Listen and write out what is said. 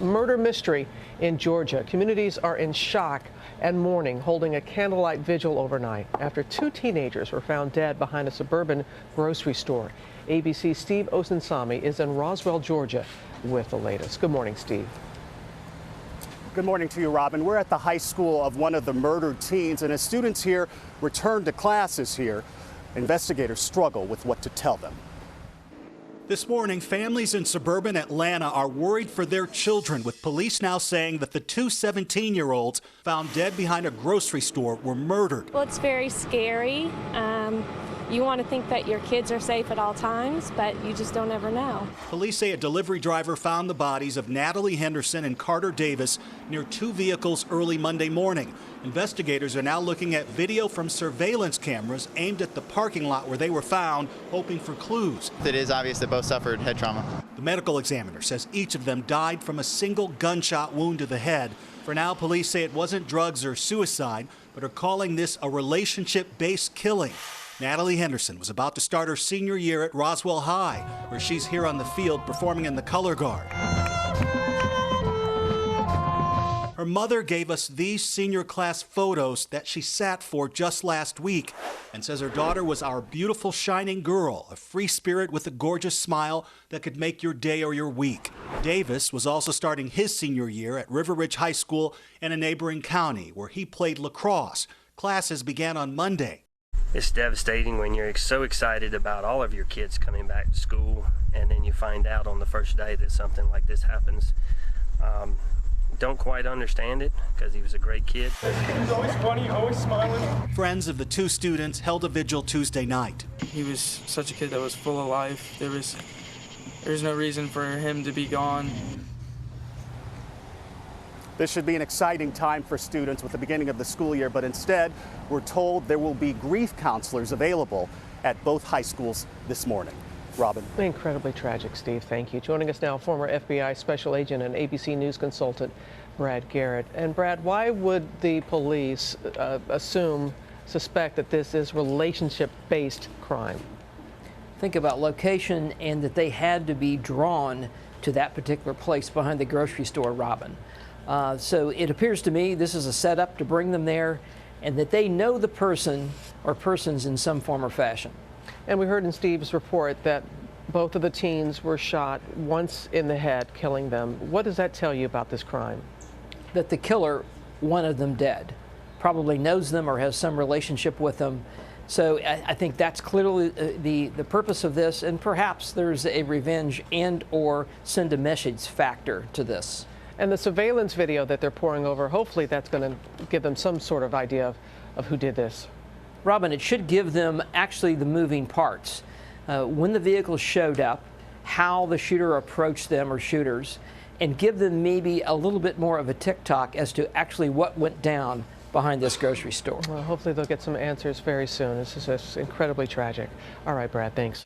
murder mystery in Georgia. Communities are in shock and mourning, holding a candlelight vigil overnight after two teenagers were found dead behind a suburban grocery store. ABC's Steve Osunsami is in Roswell, Georgia, with the latest. Good morning, Steve. Good morning to you, Robin. We're at the high school of one of the murdered teens, and as students here return to classes here, investigators struggle with what to tell them. This morning, families in suburban Atlanta are worried for their children, with police now saying that the two 17-year-olds found dead behind a grocery store were murdered. Well, it's very scary. You want to think that your kids are safe at all times, but you just don't ever know. Police say a delivery driver found the bodies of Natalie Henderson and Carter Davis near two vehicles early Monday morning. Investigators are now looking at video from surveillance cameras aimed at the parking lot where they were found, hoping for clues. It is obvious that both suffered head trauma. The medical examiner says each of them died from a single gunshot wound to the head. For now, police say it wasn't drugs or suicide, but are calling this a relationship-based killing. Natalie Henderson was about to start her senior year at Roswell High, where she's here on the field performing in the color guard. Her mother gave us these senior class photos that she sat for just last week and says her daughter was our beautiful shining girl, a free spirit with a gorgeous smile that could make your day or your week. Davis was also starting his senior year at River Ridge High School in a neighboring county where he played lacrosse. Classes began on Monday. It's devastating when you're so excited about all of your kids coming back to school, and then you find out on the first day that something like this happens. Don't quite understand it because he was a great kid. He was always funny, always smiling. Friends of the two students held a vigil Tuesday night. He was such a kid that was full of life. There's no reason for him to be gone. This should be an exciting time for students with the beginning of the school year, but instead, we're told there will be grief counselors available at both high schools this morning. Robin. Incredibly tragic, Steve. Thank you. Joining us now, former FBI special agent and ABC News consultant Brad Garrett. And Brad, why would the police suspect that this is relationship-based crime? Think about location and that they had to be drawn to that particular place behind the grocery store, Robin. So it appears to me this is a setup to bring them there and that they know the person or persons in some form or fashion. And we heard in Steve's report that both of the teens were shot once in the head, killing them. What does that tell you about this crime? That the killer wanted them dead, probably knows them or has some relationship with them. So I think that's clearly the purpose of this, and perhaps there's a revenge and or send a message factor to this. And the surveillance video that they're pouring over, hopefully that's going to give them some sort of idea of who did this. Robin, it should give them actually the moving parts. When the vehicle showed up, how the shooter approached them or shooters, and give them maybe a little bit more of a tick-tock as to actually what went down behind this grocery store. Well, hopefully they'll get some answers very soon. This is just incredibly tragic. All right, Brad, thanks.